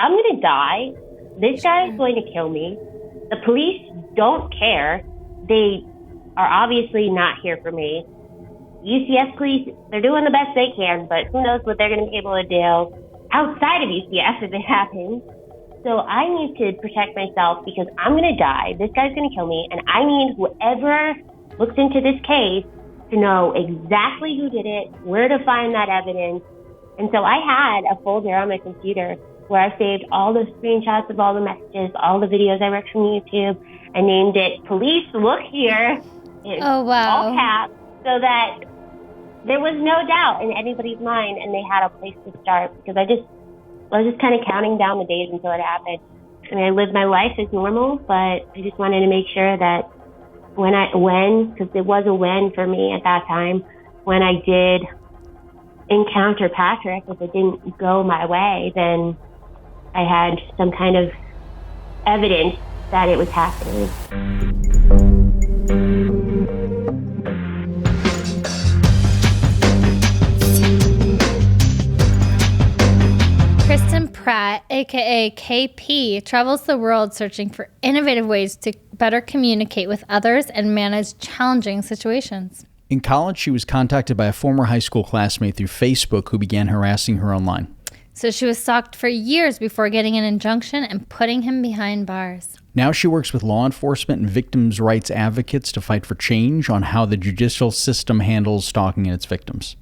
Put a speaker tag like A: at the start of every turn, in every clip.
A: I'm going to die. This guy is going to kill me. The police don't care. They are obviously not here for me. UCF police, they're doing the best they can, but who knows what they're going to be able to do outside of UCF if it happens. So I need to protect myself because I'm going to die. This guy's going to kill me. And I need whoever looks into this case to know exactly who did it, where to find that evidence. And so I had a folder on my computer where I saved all the screenshots of all the messages, all the videos I worked from YouTube. I named it Police Look Here in all caps so that there was no doubt in anybody's mind and they had a place to start because I was just kind of counting down the days until it happened. I mean, I lived my life as normal, but I just wanted to make sure that because it was a win for me at that time, when I did encounter Patrick, if it didn't go my way, then I had some kind of evidence that it was happening.
B: Kristen Pratt, aka Kaypee, travels the world searching for innovative ways to better communicate with others and manage challenging situations.
C: In college, she was contacted by a former high school classmate through Facebook who began harassing her online.
B: So she was stalked for years before getting an injunction and putting him behind bars. Now
C: she works with law enforcement and victims' rights advocates to fight for change on how the judicial system handles stalking and its victims.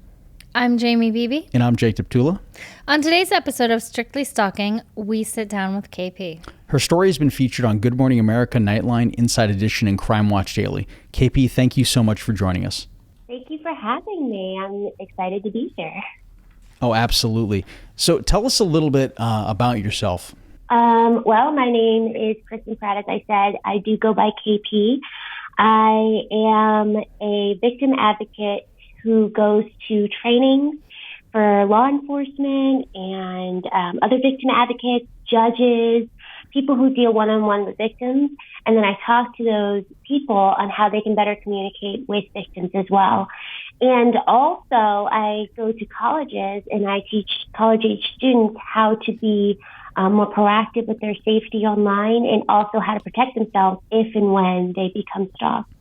B: I'm Jamie Beebe.
C: And I'm Jacob Tula.
B: On today's episode of Strictly Stalking, we sit down with Kaypee.
C: Her story has been featured on Good Morning America, Nightline, Inside Edition, and Crime Watch Daily. Kaypee, thank you so much for joining us.
A: Thank you for having me. I'm excited to be here.
C: Oh, absolutely. So tell us a little bit about yourself.
A: Well, my name is Kristen Pratt, as I said. I do go by Kaypee. I am a victim advocate who goes to training for law enforcement and other victim advocates, judges, people who deal one-on-one with victims. And then I talk to those people on how they can better communicate with victims as well. And also I go to colleges and I teach college-age students how to be more proactive with their safety online and also how to protect themselves if and when they become stalked.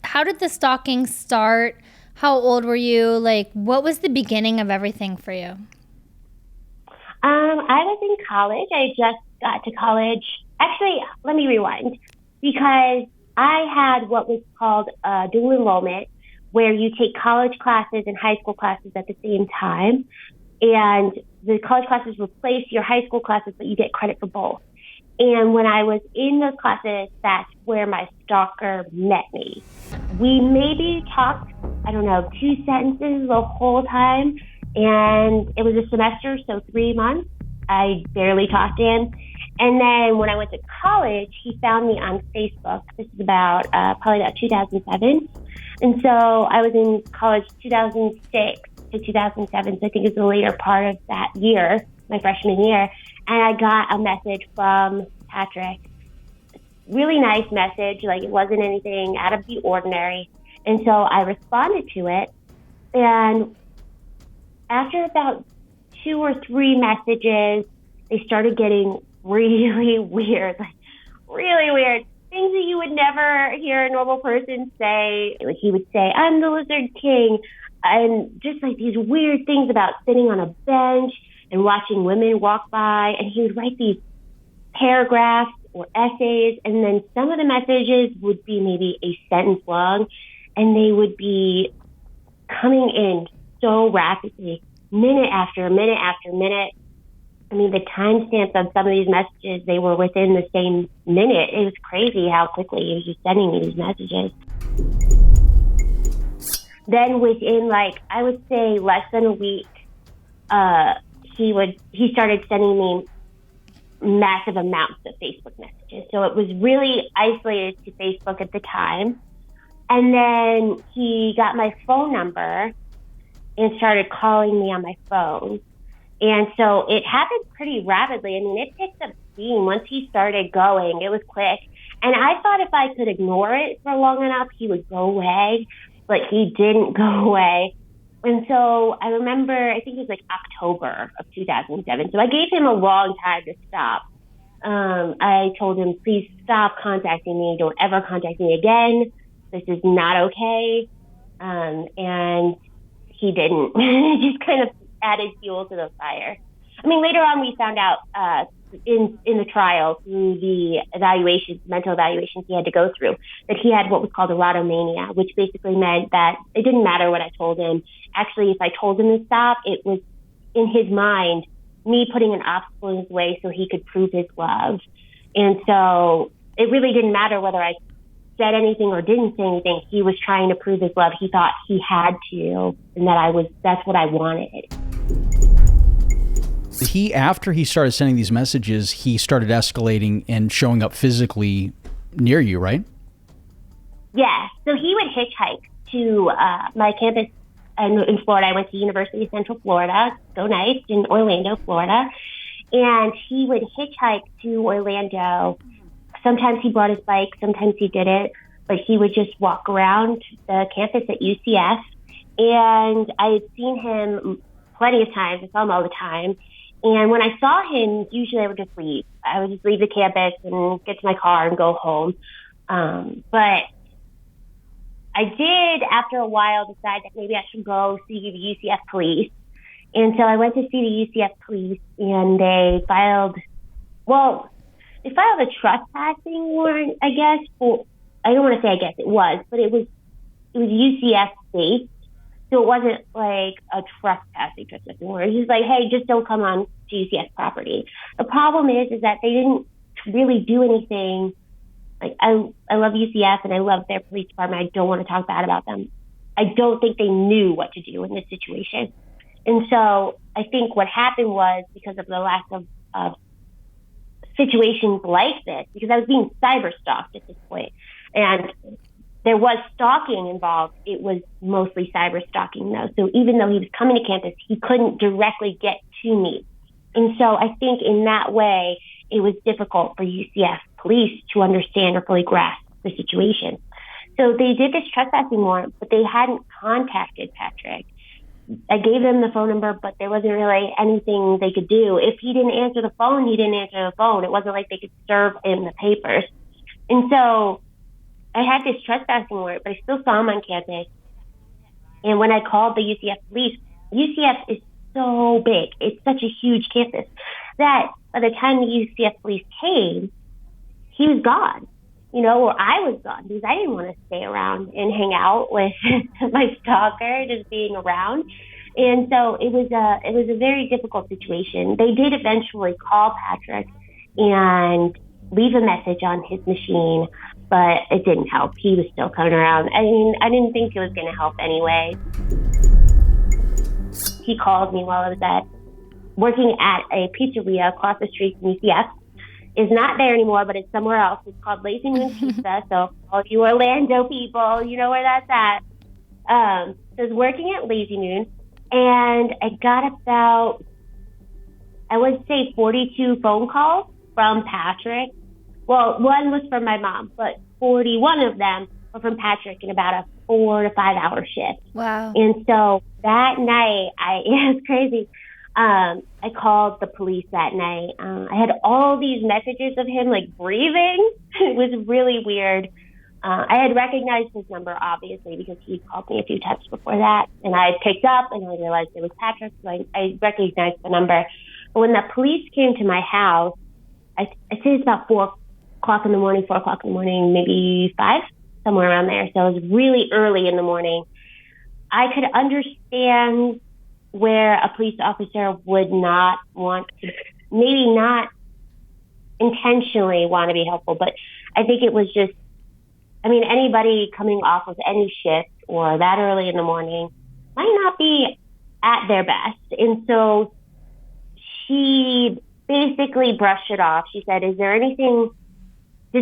B: How did the stalking start? How old were you? What was the beginning of everything for you?
A: I was in college. I just got to college. Actually, let me rewind. Because I had what was called dual enrollment, where you take college classes and high school classes at the same time. And the college classes replace your high school classes, but you get credit for both. And when I was in those classes, that's where my stalker met me. We maybe talked, 2 sentences the whole time. And it was a semester, so 3 months. I barely talked to him. And then when I went to college, he found me on Facebook. This is probably about 2007. And so I was in college 2006 to 2007. So I think it was the later part of that year, my freshman year. And I got a message from Patrick. Really nice message. It wasn't anything out of the ordinary. And so I responded to it. And after about 2 or 3 messages, they started getting really weird, really weird. Things that you would never hear a normal person say. He would say, "I'm the Lizard King." And just these weird things about sitting on a bench and watching women walk by. And he would write these paragraphs or essays. And then some of the messages would be maybe a sentence long. And they would be coming in so rapidly, minute after minute after minute. I mean, the timestamps of some of these messages, they were within the same minute. It was crazy how quickly he was just sending me these messages. Then within, I would say less than a week, he started sending me massive amounts of Facebook messages. So it was really isolated to Facebook at the time. And then he got my phone number and started calling me on my phone. And so it happened pretty rapidly. I mean, it picked up steam. Once he started going, it was quick. And I thought if I could ignore it for long enough, he would go away. But he didn't go away. And so I remember, I think it was like October of 2007. So I gave him a long time to stop. I told him, please stop contacting me. Don't ever contact me again. This is not okay. And he didn't. It just kind of added fuel to the fire. I mean, later on we found out in the trial through the mental evaluations he had to go through, that he had what was called Eroto-Mania, which basically meant that it didn't matter what I told him. Actually, if I told him to stop, it was in his mind me putting an obstacle in his way so he could prove his love. And so it really didn't matter whether I said anything or didn't say anything. He was trying to prove his love. He thought he had to, and that's what I wanted.
C: After he started sending these messages, he started escalating and showing up physically near you, right?
A: Yeah. So he would hitchhike to my campus in Florida. I went to University of Central Florida, go nice, in Orlando, Florida. And he would hitchhike to Orlando. Sometimes he brought his bike, sometimes he didn't, but he would just walk around the campus at UCF. And I had seen him plenty of times. I saw him all the time. And when I saw him, usually I would just leave. I would just leave the campus and get to my car and go home. But I did, after a while, decide that maybe I should go see the UCF police. And so I went to see the UCF police, and they filed a trespassing warrant, I guess. I don't want to say I guess it was, but it was UCF based. So it wasn't like a trespassing warrant. It was just like, hey, just don't come on to UCF property. The problem is that they didn't really do anything. Like, I love UCF and I love their police department. I don't want to talk bad about them. I don't think they knew what to do in this situation. And so I think what happened was, because of the lack of situations like this, because I was being cyber stalked at this point, and there was stalking involved, it was mostly cyber stalking though. So even though he was coming to campus, he couldn't directly get to me. And so I think in that way, it was difficult for UCF police to understand or fully grasp the situation. So they did this trespassing warrant, but they hadn't contacted Patrick. I gave them the phone number, but there wasn't really anything they could do. If he didn't answer the phone, he didn't answer the phone. It wasn't like they could serve him the papers. And so I had this trespassing warrant, but I still saw him on campus. And when I called the UCF police, UCF is so big. It's such a huge campus that by the time the UCF police came, he was gone, or I was gone, because I didn't want to stay around and hang out with my stalker, just being around. And so it was a very difficult situation. They did eventually call Patrick and leave a message on his machine, but it didn't help. He was still coming around. I mean, I didn't think it was going to help anyway. He called me while I was working at a pizzeria across the street from UCF. It's not there anymore, but it's somewhere else. It's called Lazy Moon Pizza. So all you Orlando people, you know where that's at. So I was working at Lazy Moon, and I got about, I would say, 42 phone calls from Patrick. Well, one was from my mom, but 41 of them were from Patrick in about a 4 to 5 hour shift.
B: Wow.
A: And so that night, it was crazy. I called the police that night. I had all these messages of him like breathing. It was really weird. I had recognized his number, obviously, because he called me a few times before that. And I picked up and I realized it was Patrick, so I recognized the number. But when the police came to my house, I'd say it's about 4 o'clock in the morning, maybe 5, somewhere around there. So it was really early in the morning. I could understand where a police officer would not want to, maybe not intentionally want to be helpful, but I think it was just, anybody coming off of any shift or that early in the morning might not be at their best. And so she basically brushed it off. She said, does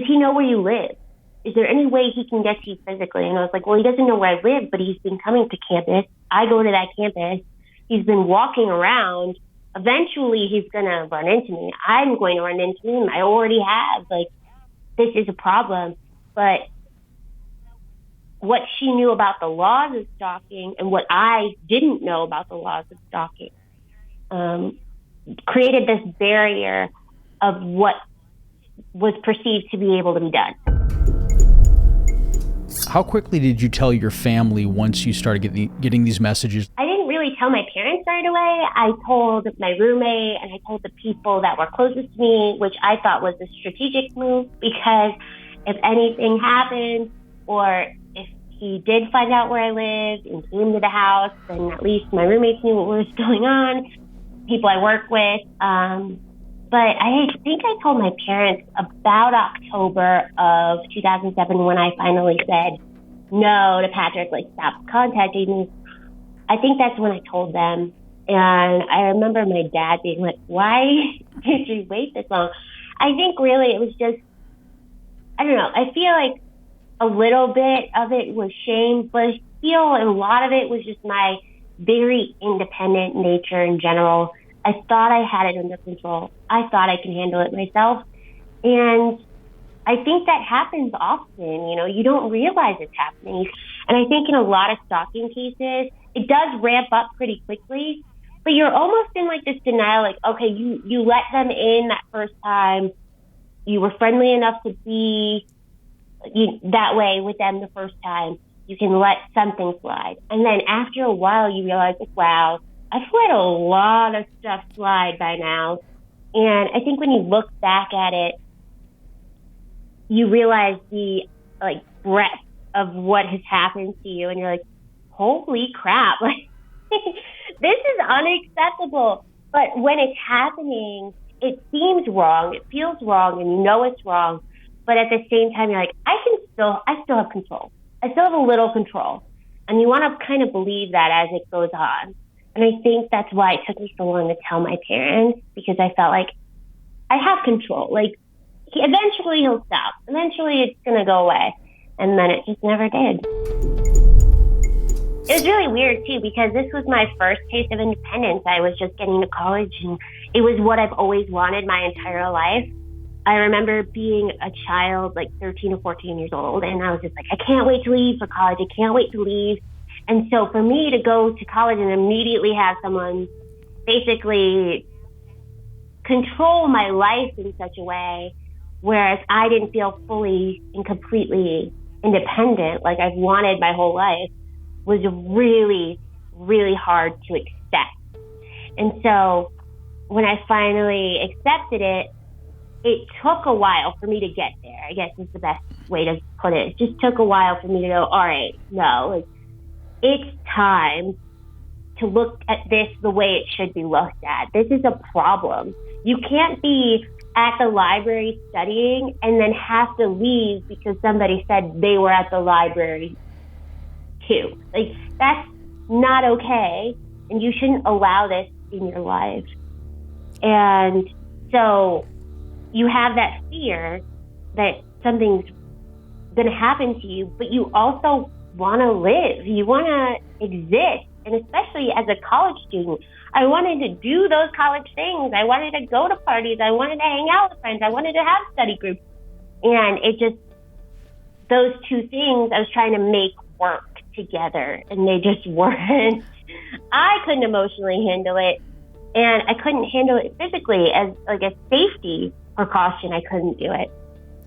A: he know where you live? Is there any way he can get to you physically? And I was like, well, he doesn't know where I live, but he's been coming to campus. I go to that campus. He's been walking around. Eventually, he's going to run into me. I'm going to run into him. I already have. This is a problem. But what she knew about the laws of stalking and what I didn't know about the laws of stalking created this barrier of what was perceived to be able to be done.
C: How quickly did you tell your family once you started getting these messages?
A: I didn't really tell my parents right away. I told my roommate and I told the people that were closest to me, which I thought was a strategic move, because if anything happened or if he did find out where I lived and came to the house, then at least my roommates knew what was going on, people I work with. But I think I told my parents about October of 2007 when I finally said no to Patrick, like, stop contacting me. I think that's when I told them. And I remember my dad being like, why did you wait this long? I think really it was just, I don't know, I feel like a little bit of it was shame, but I feel a lot of it was just my very independent nature in general. I thought I had it under control. I thought I could handle it myself. And I think that happens often, you know, you don't realize it's happening. And I think in a lot of stalking cases, it does ramp up pretty quickly, but you're almost in like this denial, like, okay, you let them in that first time. You were friendly enough to be that way with them the first time. You can let something slide. And then after a while, you realize, wow, I've let a lot of stuff slide by now. And I think when you look back at it, you realize the like breadth of what has happened to you. And you're like, holy crap, like this is unacceptable. But when it's happening, it seems wrong. It feels wrong and you know it's wrong. But at the same time, you're like, I still have control. I still have a little control. And you want to kind of believe that as it goes on. And I think that's why it took me so long to tell my parents, because I felt like I have control. Like, eventually he'll stop. Eventually it's going to go away. And then it just never did. It was really weird, too, because this was my first taste of independence. I was just getting to college, and it was what I've always wanted my entire life. I remember being a child, like 13 or 14 years old, and I was just like, I can't wait to leave for college. I can't wait to leave. And so for me to go to college and immediately have someone basically control my life in such a way, whereas I didn't feel fully and completely independent like I've wanted my whole life, was really, really hard to accept. And so when I finally accepted it, it took a while for me to get there, I guess is the best way to put it. It just took a while for me to go, all right, no, like, it's time to look at this the way it should be looked at. This is a problem. You can't be at the library studying and then have to leave because somebody said they were at the library too. Like, that's not okay, and you shouldn't allow this in your life. And so you have that fear that something's going to happen to you, but you also want to live. You want to exist. And especially as a college student, I wanted to do those college things. I wanted to go to parties. I wanted to hang out with friends. I wanted to have study groups. And it just, those two things I was trying to make work together, and they just weren't. I couldn't emotionally handle it, and I couldn't handle it physically as like a safety precaution. I couldn't do it.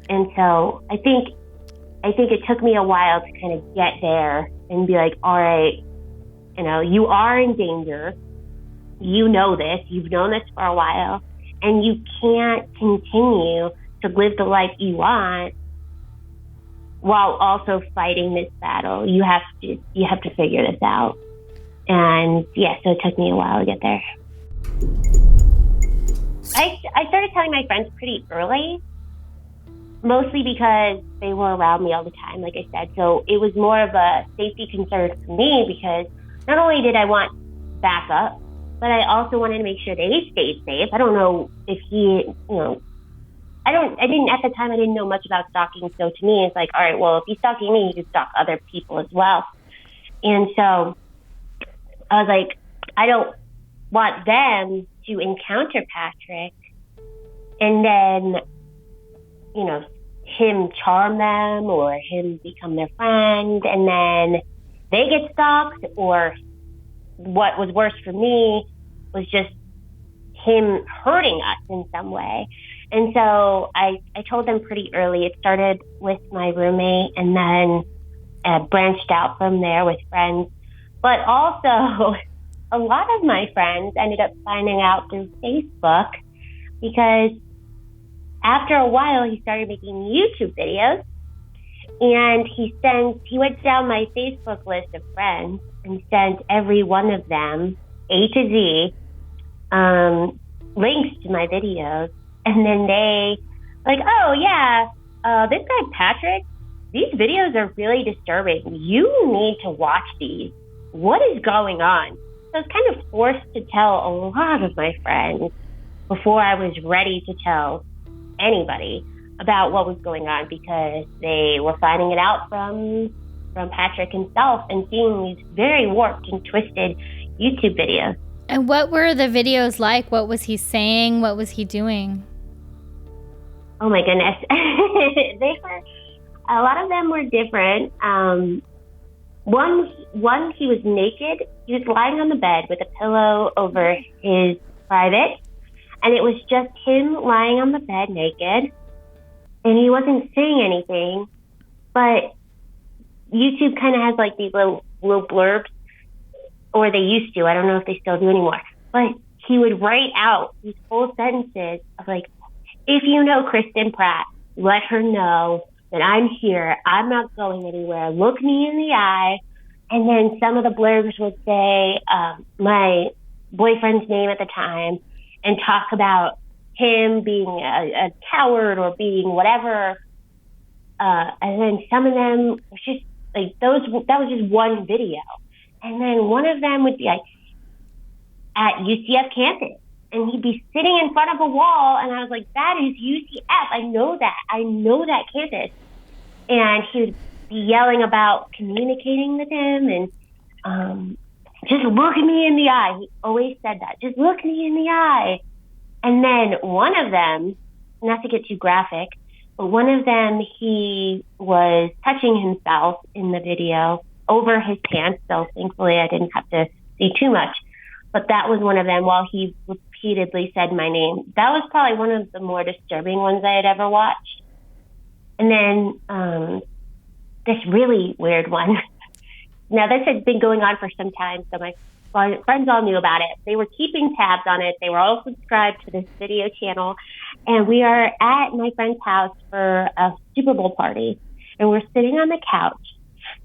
A: And so I think it took me a while to kind of get there and be like, all right, you know, you are in danger. You know this. You've known this for a while. And you can't continue to live the life you want while also fighting this battle. You have to figure this out. And yeah, so it took me a while to get there. I started telling my friends pretty early, mostly because they were around me all the time, like I said. So it was more of a safety concern for me, because not only did I want backup, but I also wanted to make sure they stayed safe. I don't know if he, at the time, I didn't know much about stalking. So to me, it's like, all right, well, if he's stalking me, he can stalk other people as well. And so I was like, I don't want them to encounter Patrick and then, him charm them or him become their friend, and then they get stalked, or what was worse for me was just him hurting us in some way. And so I told them pretty early. It started with my roommate and then branched out from there with friends. But also, a lot of my friends ended up finding out through Facebook, because after a while, he started making YouTube videos, and he went down my Facebook list of friends and sent every one of them, A to Z, links to my videos. And then they oh yeah, this guy Patrick, these videos are really disturbing. You need to watch these. What is going on? So I was kind of forced to tell a lot of my friends before I was ready to tell anybody about what was going on, because they were finding it out from Patrick himself and seeing these very warped and twisted YouTube videos.
B: And what were the videos like? What was he saying? What was he doing?
A: Oh my goodness. A lot of them were different. One, he was naked. He was lying on the bed with a pillow over his private, and it was just him lying on the bed naked, and he wasn't saying anything. But YouTube kind of has like these little blurbs, or they used to. I don't know if they still do anymore. But he would write out these full sentences of like, if you know Kristen Pratt, let her know that I'm here. I'm not going anywhere. Look me in the eye. And then some of the blurbs would say my boyfriend's name at the time and talk about him being a coward or being whatever. And then some of them was just like that was just one video. And then one of them would be like at UCF campus. And he'd be sitting in front of a wall, and I was like, that is UCF. I know that campus. And he would be yelling about communicating with him and just look me in the eye. He always said that. Just look me in the eye. And then one of them, not to get too graphic, but one of them, he was touching himself in the video over his pants. So thankfully I didn't have to see too much. But that was one of them while he repeatedly said my name. That was probably one of the more disturbing ones I had ever watched. And then this really weird one. Now, this had been going on for some time, so my friends all knew about it. They were keeping tabs on it. They were all subscribed to this video channel. And we are at my friend's house for a Super Bowl party. And we're sitting on the couch.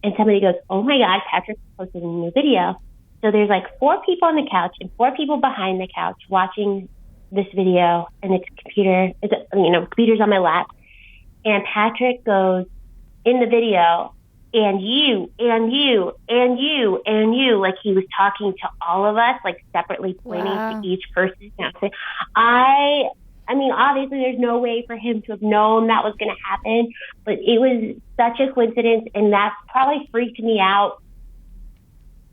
A: And somebody goes, oh, my God, Patrick posted a new video. So there's like 4 people on the couch and 4 people behind the couch watching this video, and it's computer's on my lap. And Patrick goes in the video, and you, and you, and you, and you, like he was talking to all of us, like separately pointing to each person. I mean, obviously there's no way for him to have known that was going to happen, but it was such a coincidence, and that probably freaked me out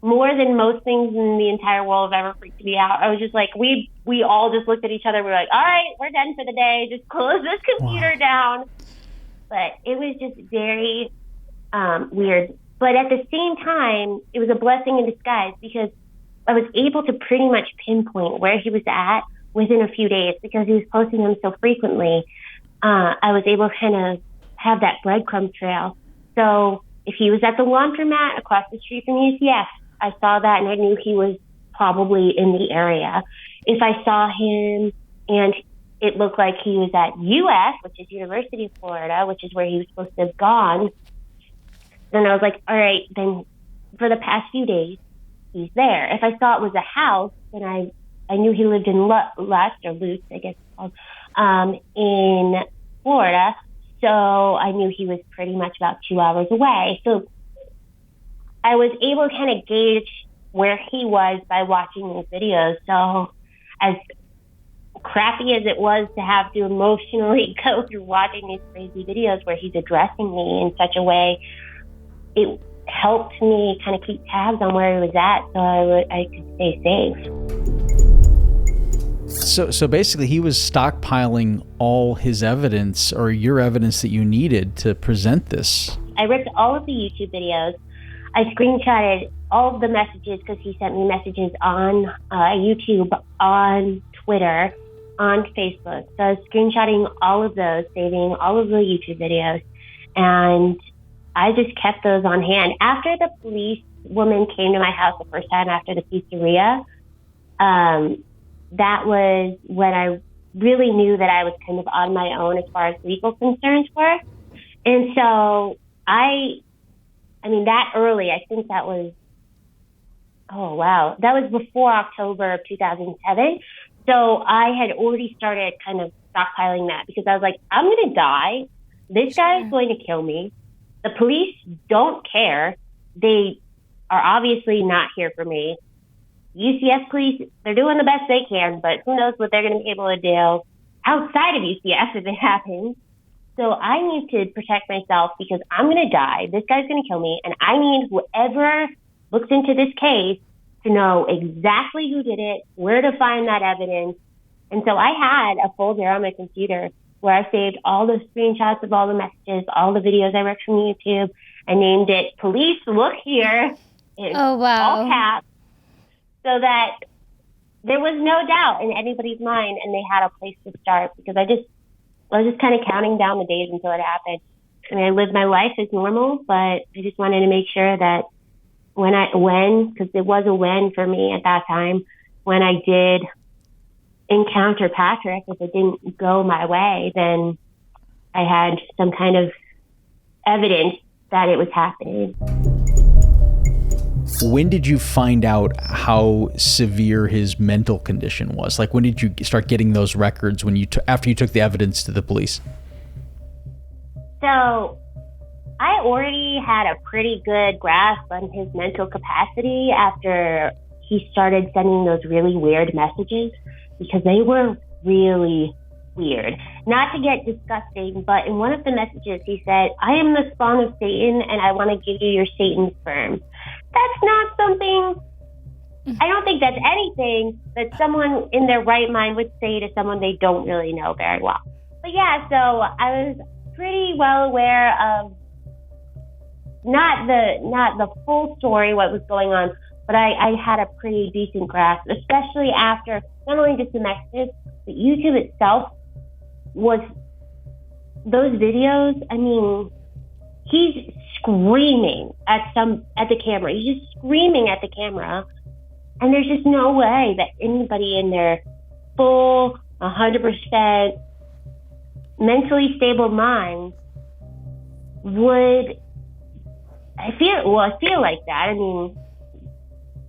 A: more than most things in the entire world have ever freaked me out. I was just like, we all just looked at each other. We were like, all right, we're done for the day. Just close this computer down. But it was just very weird. But at the same time, it was a blessing in disguise, because I was able to pretty much pinpoint where he was at within a few days, because he was posting them so frequently. I was able to kind of have that breadcrumb trail. So if he was at the laundromat across the street from UCF, I saw that and I knew he was probably in the area. If I saw him and it looked like he was at UF, which is University of Florida, which is where he was supposed to have gone, then I was like, all right, then for the past few days, he's there. If I saw it was a house, then I knew he lived in Lutz, I guess it's called, in Florida. So I knew he was pretty much about 2 hours away. So I was able to kind of gauge where he was by watching these videos. So as crappy as it was to have to emotionally go through watching these crazy videos where he's addressing me in such a way, it helped me kind of keep tabs on where he was at so I could stay safe.
C: So basically, he was stockpiling all his evidence or your evidence that you needed to present this.
A: I ripped all of the YouTube videos. I screenshotted all of the messages because he sent me messages on YouTube, on Twitter, on Facebook. So I was screenshotting all of those, saving all of the YouTube videos, and I just kept those on hand. After the police woman came to my house the first time after the pizzeria, that was when I really knew that I was kind of on my own as far as legal concerns were. And so I mean, that early, I think that was, that was before October of 2007. So I had already started kind of stockpiling that because I was like, I'm going to die. This guy is going to kill me. The police don't care. They are obviously not here for me. UCF police, they're doing the best they can, but who knows what they're going to be able to do outside of UCF if it happens. So I need to protect myself because I'm going to die. This guy's going to kill me. And I need whoever looks into this case to know exactly who did it, where to find that evidence. And so I had a folder on my computer where I saved all the screenshots of all the messages, all the videos I ripped from YouTube. I named it Police Look Here in all caps so that there was no doubt in anybody's mind and they had a place to start because I was just kind of counting down the days until it happened. I mean, I lived my life as normal, but I just wanted to make sure that because it was a when for me at that time, when I did encounter Patrick, if it didn't go my way, then I had some kind of evidence that it was happening.
C: When did you find out how severe his mental condition was? Like, when did you start getting those records after you took the evidence to the police?
A: So I already had a pretty good grasp on his mental capacity after he started sending those really weird messages because they were really weird. Not to get disgusting, but in one of the messages he said, I am the spawn of Satan and I want to give you your Satan sperm. That's not something, I don't think that's anything that someone in their right mind would say to someone they don't really know very well. But yeah, so I was pretty well aware of not the full story, what was going on, but I had a pretty decent grasp, especially after not only just the messages, but YouTube itself was those videos. I mean, he's screaming at the camera. He's just screaming at the camera. And there's just no way that anybody in their full 100% mentally stable mind would, I feel like that. I mean,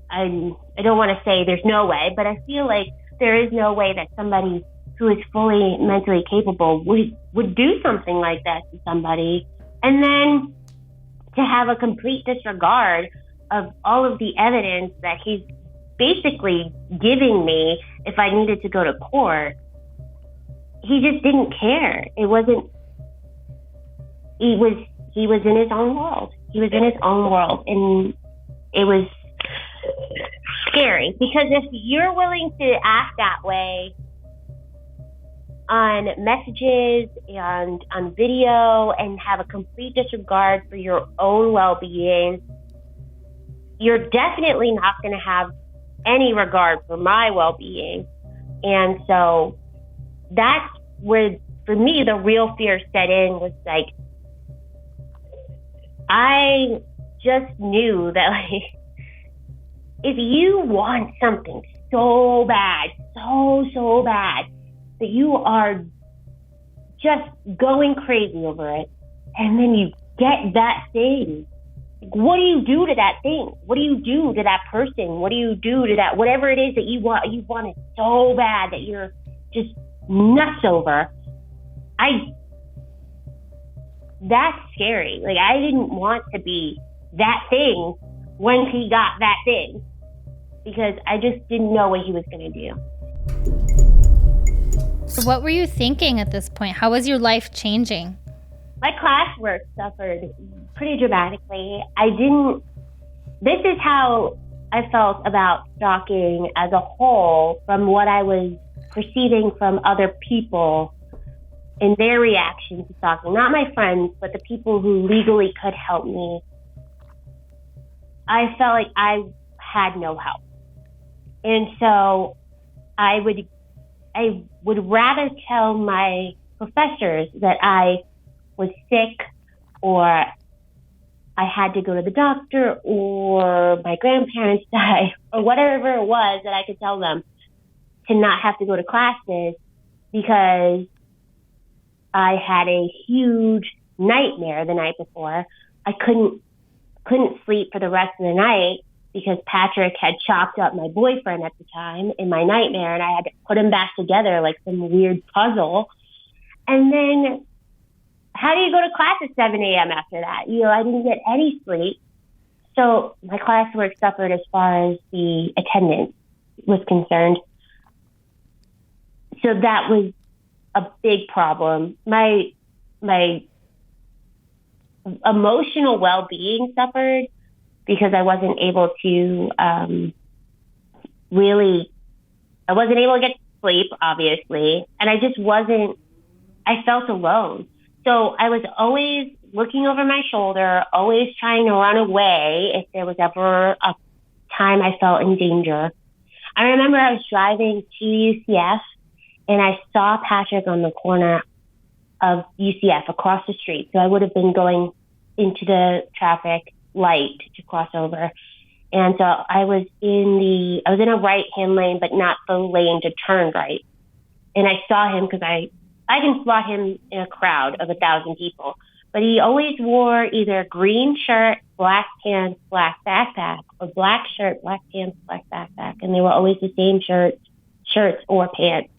A: I don't want to say there's no way, but I feel like there is no way that somebody who is fully mentally capable would do something like that to somebody. And then to have a complete disregard of all of the evidence that he's basically giving me if I needed to go to court. He just didn't care. He was in his own world. He was in his own world, and it was scary because if you're willing to act that way on messages and on video and have a complete disregard for your own well-being, you're definitely not going to have any regard for my well-being. And so that's where, for me, the real fear set in was like, I just knew that, like, if you want something so bad, so bad, that you are just going crazy over it, and then you get that thing, what do you do to that thing? What do you do to that person? What do you do to that, whatever it is that you want it so bad that you're just nuts over? That's scary. Like, I didn't want to be that thing when he got that thing, because I just didn't know what he was going to do.
B: What were you thinking at this point? How was your life changing?
A: My classwork suffered pretty dramatically. This is how I felt about stalking as a whole from what I was perceiving from other people and their reaction to stalking, not my friends, but the people who legally could help me, I felt like I had no help. And so I would rather tell my professors that I was sick or I had to go to the doctor or my grandparents died or whatever it was that I could tell them to not have to go to classes, because I had a huge nightmare the night before. I couldn't sleep for the rest of the night because Patrick had chopped up my boyfriend at the time in my nightmare, and I had to put him back together like some weird puzzle. And then how do you go to class at 7 a.m. after that? I didn't get any sleep. So my classwork suffered as far as the attendance was concerned. So that was a big problem. My emotional well-being suffered because I wasn't able to I wasn't able to get sleep, obviously, and I felt alone. So I was always looking over my shoulder, always trying to run away if there was ever a time I felt in danger. I remember I was driving to UCF and I saw Patrick on the corner of UCF across the street. So I would have been going into the traffic light to cross over. And so I was in a right-hand lane, but not the lane to turn right. And I saw him because I can spot him in a crowd of 1,000 people. But he always wore either a green shirt, black pants, black backpack, or black shirt, black pants, black backpack. And they were always the same shirts or pants,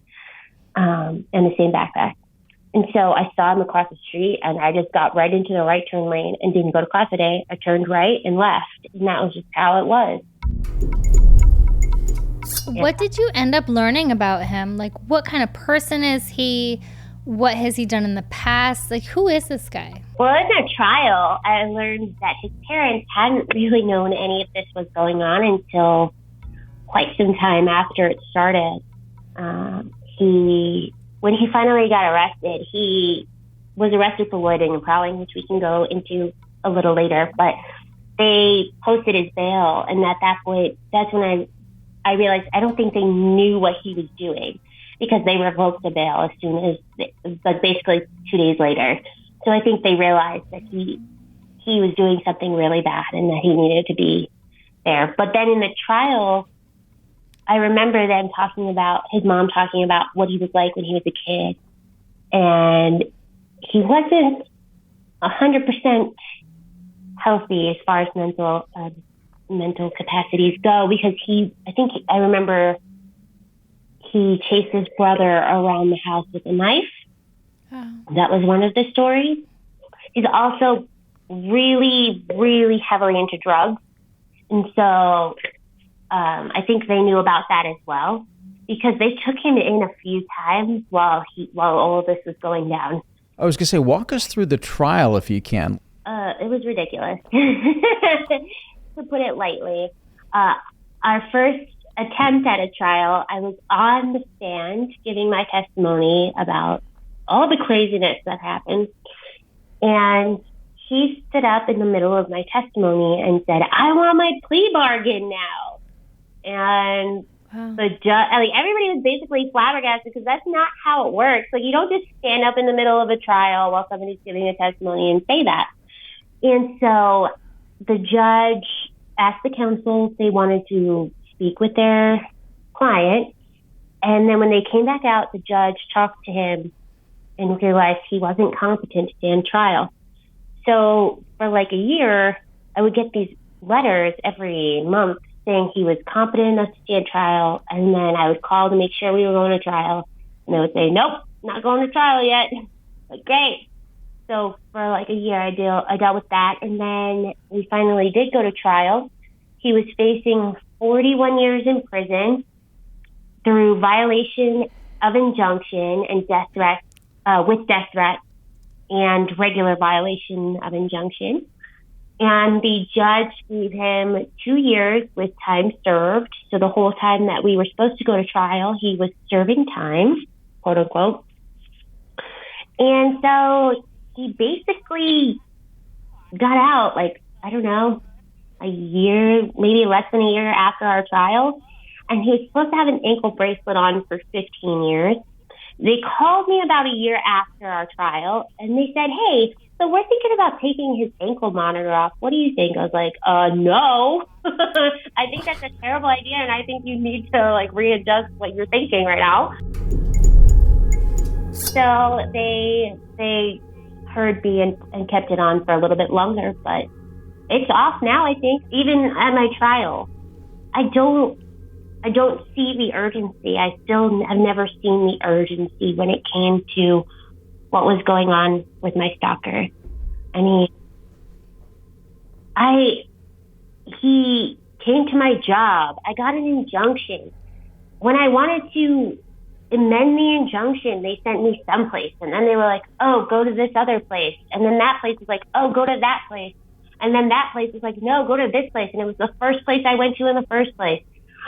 A: and the same backpack. And so I saw him across the street, and I just got right into the right turn lane and didn't go to class today. I turned right and left, and that was just how it was.
B: What did you end up learning about him? Like, what kind of person is he? What has he done in the past? Like, who is this guy?
A: Well, in a trial, I learned that his parents hadn't really known any of this was going on until quite some time after it started. When he finally got arrested, he was arrested for loitering and prowling, which we can go into a little later. But they posted his bail, and at that point, that's when I realized I don't think they knew what he was doing, because they revoked the bail as soon as, like, basically 2 days later. So I think they realized that he was doing something really bad and that he needed to be there. But then in the trial, I remember his mom talking about what he was like when he was a kid. And he wasn't 100% healthy as far as mental capacities go, because I remember he chased his brother around the house with a knife. Oh. That was one of the stories. He's also really, really heavily into drugs. And so I think they knew about that as well, because they took him in a few times while all of this was going down.
C: I was going to say, walk us through the trial if you can.
A: It was ridiculous, to put it lightly. Our first attempt at a trial, I was on the stand giving my testimony about all the craziness that happened. And he stood up in the middle of my testimony and said, "I want my plea bargain now." And the judge, everybody was basically flabbergasted, because that's not how it works. Like, you don't just stand up in the middle of a trial while somebody's giving a testimony and say that. And so the judge asked the counsel if they wanted to speak with their client. And then when they came back out, the judge talked to him and realized he wasn't competent to stand trial. So for like a year, I would get these letters every month saying he was competent enough to stand trial. And then I would call to make sure we were going to trial. And they would say, "Nope, not going to trial yet." Like, great. So for like a year, I dealt with that. And then we finally did go to trial. He was facing 41 years in prison through violation of injunction and death threat, with death threat and regular violation of injunction. And the judge gave him 2 years with time served. So the whole time that we were supposed to go to trial, he was serving time, quote unquote. And so he basically got out, like, I don't know, a year, maybe less than a year after our trial. And he was supposed to have an ankle bracelet on for 15 years. They called me about a year after our trial, and they said, hey, so we're thinking about taking his ankle monitor off. What do you think? I was like, no. I think that's a terrible idea, and I think you need to, like, readjust what you're thinking right now. So they heard me and kept it on for a little bit longer, but it's off now, I think. Even at my trial, I don't see the urgency. I still have never seen the urgency when it came to what was going on with my stalker. I mean, he came to my job. I got an injunction. When I wanted to amend the injunction, they sent me someplace. And then they were like, oh, go to this other place. And then that place was like, oh, go to that place. And then that place was like, no, go to this place. And it was the first place I went to in the first place.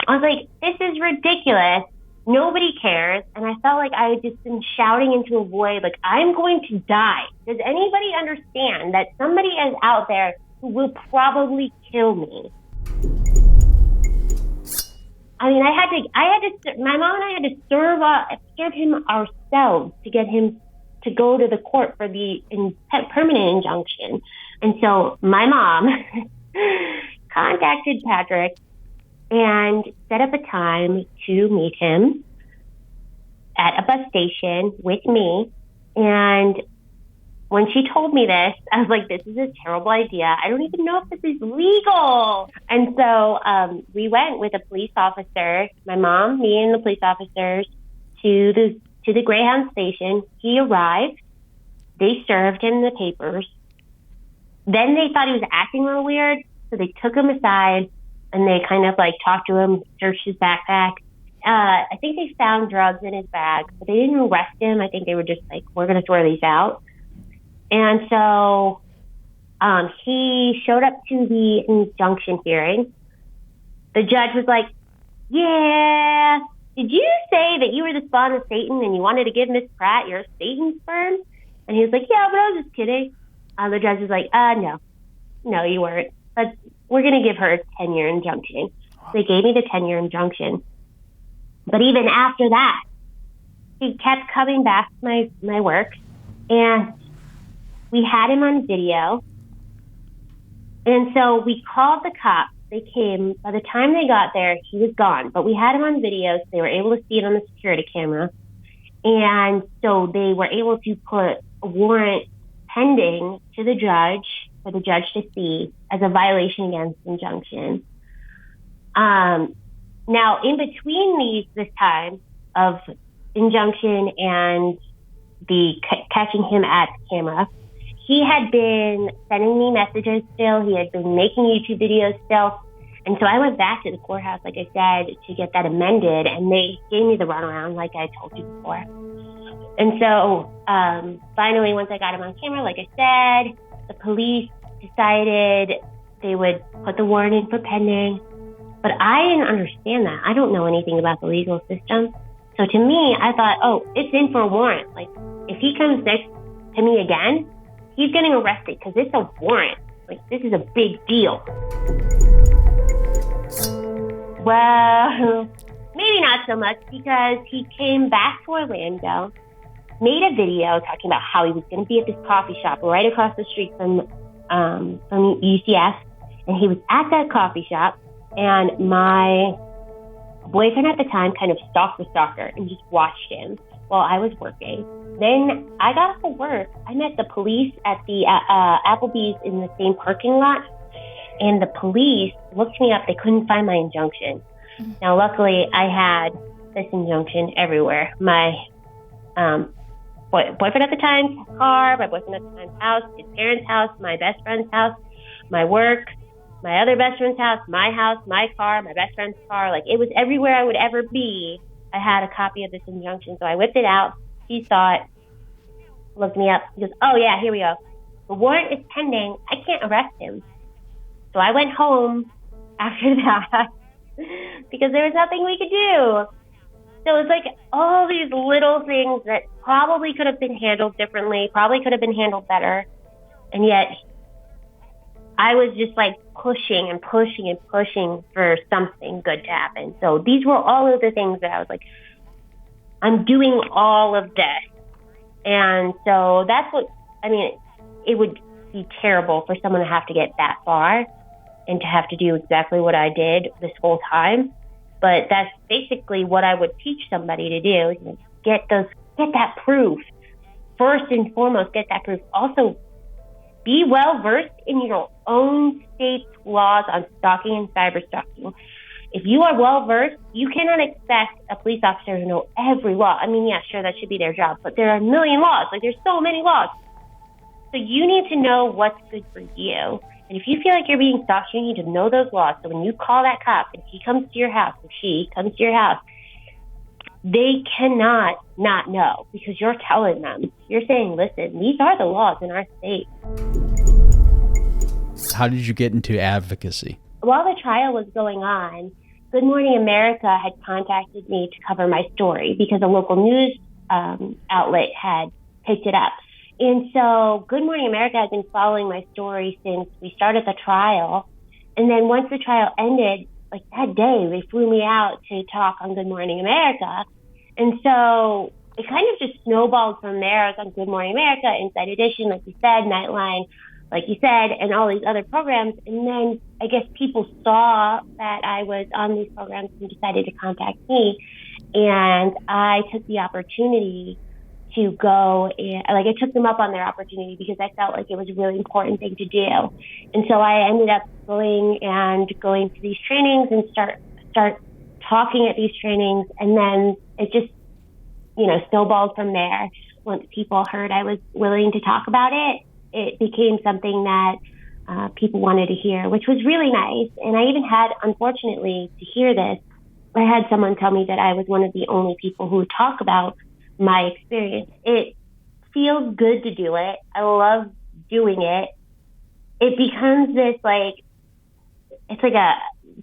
A: I was like, this is ridiculous. Nobody cares. And I felt like I had just been shouting into a void, like, I'm going to die. Does anybody understand that somebody is out there who will probably kill me? I mean, my mom and I had to serve him ourselves to get him to go to the court for the permanent injunction. And so my mom contacted Patrick and set up a time to meet him at a bus station with me. And when she told me this, I was like, this is a terrible idea. I don't even know if this is legal. And so we went with a police officer, my mom, me, and the police officers to the Greyhound station. He arrived. They served him the papers. Then they thought he was acting real weird, so they took him aside and they kind of like talked to him, searched his backpack. I think they found drugs in his bag, but they didn't arrest him. I think they were just like, we're going to throw these out. And so he showed up to the injunction hearing. The judge was like, yeah, did you say that you were the spawn of Satan and you wanted to give Miss Pratt your Satan sperm? And he was like, yeah, but I was just kidding. The judge was like, no, you weren't. But we're going to give her a 10-year injunction. They gave me the 10-year injunction. But even after that, he kept coming back to my work, and we had him on video. And so we called the cops. They came. By the time they got there, he was gone. But we had him on video, so they were able to see it on the security camera. And so they were able to put a warrant pending to the judge for the judge to see as a violation against injunction. Now, in between this time of injunction and the catching him at camera, he had been sending me messages still. He had been making YouTube videos still. And so I went back to the courthouse, like I said, to get that amended, and they gave me the runaround like I told you before. And so finally, once I got him on camera, like I said, the police decided they would put the warrant in for pending. But I didn't understand that. I don't know anything about the legal system. So to me, I thought, oh, it's in for a warrant. Like, if he comes next to me again, he's getting arrested because it's a warrant. Like, this is a big deal. Well, maybe not so much, because he came back to Orlando, made a video talking about how he was going to be at this coffee shop right across the street from UCF. And he was at that coffee shop, and my boyfriend at the time kind of stalked the stalker and just watched him while I was working. Then I got off of work. I met the police at the Applebee's in the same parking lot, and the police looked me up. They couldn't find my injunction. Now, luckily, I had this injunction everywhere. My boyfriend at the time's car, my boyfriend at the time's house, his parents' house, my best friend's house, my work, my other best friend's house, my car, my best friend's car. Like, it was everywhere I would ever be. I had a copy of this injunction. So I whipped it out. He saw it, looked me up. He goes, oh, yeah, here we go. The warrant is pending. I can't arrest him. So I went home after that because there was nothing we could do. So it's like all these little things that probably could have been handled differently, probably could have been handled better. And yet I was just like pushing and pushing and pushing for something good to happen. So these were all of the things that I was like, I'm doing all of this. And so that's what, I mean, it would be terrible for someone to have to get that far and to have to do exactly what I did this whole time. But that's basically what I would teach somebody to do, is get that proof. First and foremost, get that proof. Also, be well versed in your own state's laws on stalking and cyber stalking. If you are well versed, you cannot expect a police officer to know every law. I mean, yeah, sure, that should be their job, but there are a million laws. Like, there's so many laws. So you need to know what's good for you. And if you feel like you're being stalked, you need to know those laws. So when you call that cop and he comes to your house, or she comes to your house, they cannot not know, because you're telling them. You're saying, listen, these are the laws in our state.
C: How did you get into advocacy?
A: While the trial was going on, Good Morning America had contacted me to cover my story because a local news outlet had picked it up. And so Good Morning America has been following my story since we started the trial. And then once the trial ended, like that day, they flew me out to talk on Good Morning America. And so it kind of just snowballed from there. I was on Good Morning America, Inside Edition, like you said, Nightline, like you said, and all these other programs. And then I guess people saw that I was on these programs and decided to contact me. And I took the opportunity to go and, like, I took them up on their opportunity because I felt like it was a really important thing to do. And so I ended up going to these trainings and start talking at these trainings. And then it just, snowballed from there. Once people heard I was willing to talk about it, it became something that people wanted to hear, which was really nice. And I even had, unfortunately, to hear this, I had someone tell me that I was one of the only people who would talk about my experience. It feels good to do it. I love doing it. It becomes this, like, it's like a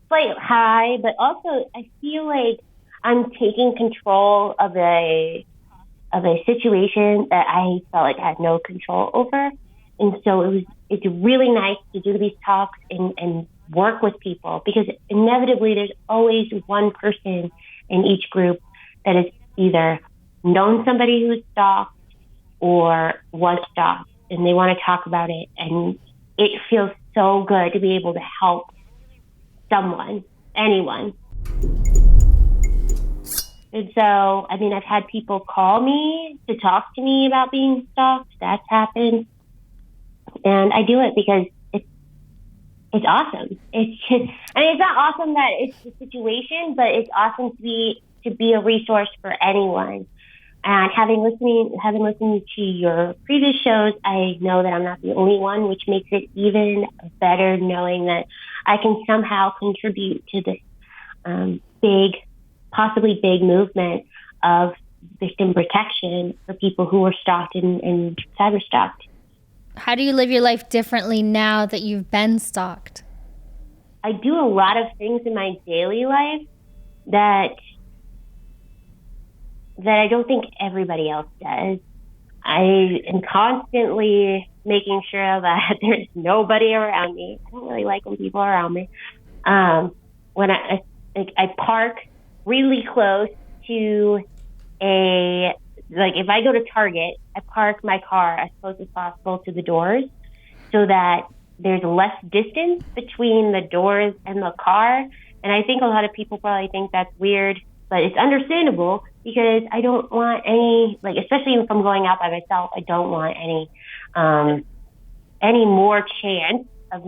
A: slight high, but also I feel like I'm taking control of a situation that I felt like I had no control over. And so it's really nice to do these talks and work with people, because inevitably there's always one person in each group that is either known somebody who's stalked or was stalked, and they want to talk about it. And it feels so good to be able to help someone, anyone. And so, I mean, I've had people call me to talk to me about being stalked. That's happened. And I do it because it's awesome. It's just, I mean, it's not awesome that it's the situation, but it's awesome to be a resource for anyone. And having listened to your previous shows, I know that I'm not the only one, which makes it even better knowing that I can somehow contribute to this possibly big movement of victim protection for people who were stalked and cyber stalked.
B: How do you live your life differently now that you've been stalked?
A: I do a lot of things in my daily life that I don't think everybody else does. I am constantly making sure that there's nobody around me. I don't really like when people are around me. When I park really close to if I go to Target, I park my car as close as possible to the doors so that there's less distance between the doors and the car. And I think a lot of people probably think that's weird, but it's understandable because I don't want any, especially if I'm going out by myself, I don't want any more chance of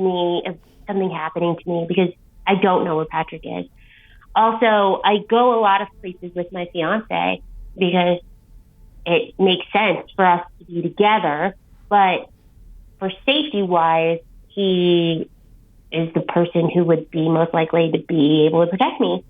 A: something happening to me, because I don't know where Patrick is. Also, I go a lot of places with my fiance because it makes sense for us to be together, but for safety-wise, he is the person who would be most likely to be able to protect me.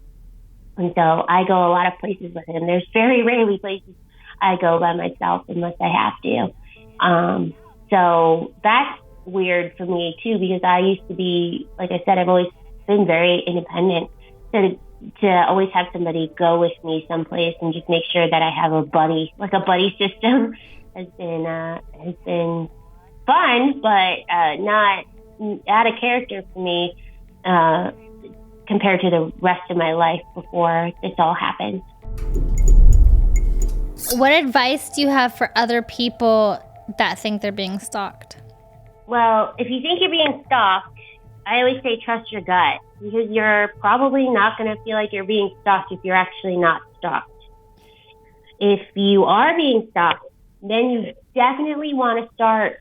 A: And so I go a lot of places with him. There's very rarely places I go by myself unless I have to. So that's weird for me too, because I used to be, like I said, I've always been very independent. So to always have somebody go with me someplace and just make sure that I have a buddy, like a buddy system, has been fun, but not out of character for me compared to the rest of my life before this all happened.
B: What advice do you have for other people that think they're being stalked?
A: Well, if you think you're being stalked, I always say trust your gut, because you're probably not going to feel like you're being stalked if you're actually not stalked. If you are being stalked, then you definitely want to start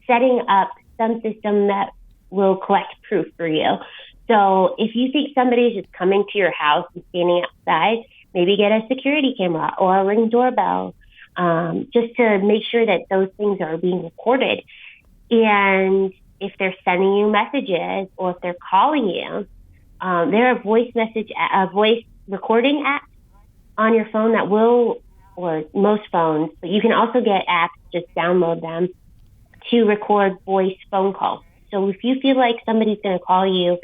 A: setting up some system that will collect proof for you. So if you think somebody's just coming to your house and standing outside, maybe get a security camera or a Ring doorbell, just to make sure that those things are being recorded. And if they're sending you messages or if they're calling you, there are voice recording apps on your phone that will, or most phones, but you can also get apps, just download them, to record voice phone calls. So if you feel like somebody's going to call you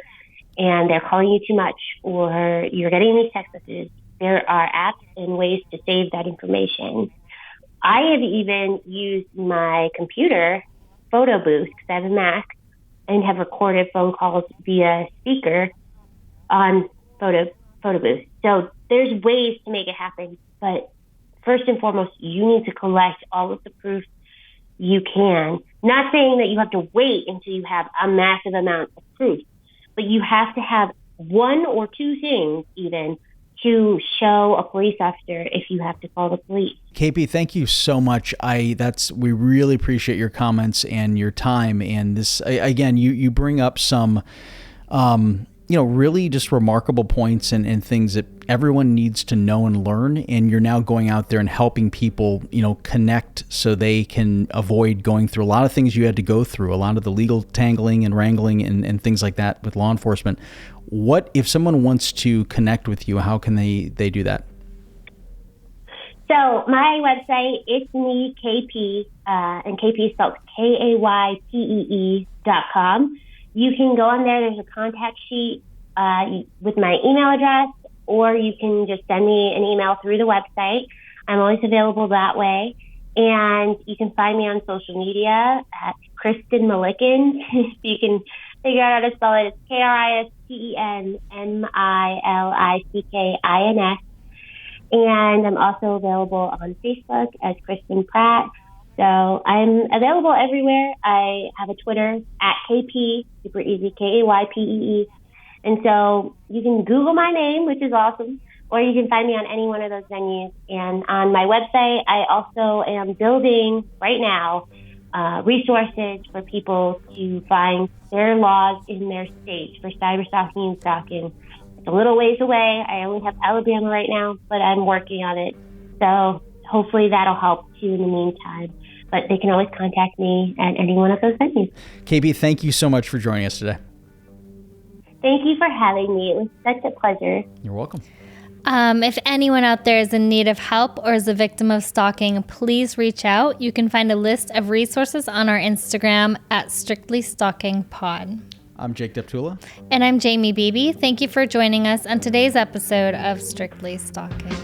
A: and they're calling you too much, or you're getting these text messages, there are apps and ways to save that information. I have even used my computer photo booth, because I have a Mac, and have recorded phone calls via speaker on photo booth. So there's ways to make it happen, but first and foremost, you need to collect all of the proof you can. Not saying that you have to wait until you have a massive amount of proof, but you have to have one or two things even to show a police officer if you have to call the police.
C: Kaypee, thank you so much. We really appreciate your comments and your time. And this, again, you bring up some, really just remarkable points and things that everyone needs to know and learn. And you're now going out there and helping people, connect so they can avoid going through a lot of things you had to go through, a lot of the legal tangling and wrangling and things like that with law enforcement. What if someone wants to connect with you? How can they do that?
A: So my website, it's me, Kaypee, and Kaypee is spelled Kaypee.com. You can go on there. There's a contact sheet with my email address, or you can just send me an email through the website. I'm always available that way. And you can find me on social media at Kristen Milliken. You can figure out how to spell it. It's KristenMilickins. And I'm also available on Facebook as Kristen Pratt. So I'm available everywhere. I have a Twitter at Kaypee, super easy, Kaypee. And so you can Google my name, which is awesome, or you can find me on any one of those venues. And on my website, I also am building right now resources for people to find their laws in their state for cyber stalking and stalking. It's a little ways away. I only have Alabama right now, but I'm working on it. So hopefully that'll help too in the meantime. But they can always contact me at any one of those venues.
C: Kaypee, thank you so much for joining us today.
A: Thank you for having me. It was such a pleasure.
C: You're welcome.
B: If anyone out there is in need of help or is a victim of stalking, please reach out. You can find a list of resources on our Instagram at Strictly Stalking Pod.
C: I'm Jake Deptula.
B: And I'm Jamie Beebe. Thank you for joining us on today's episode of Strictly Stalking.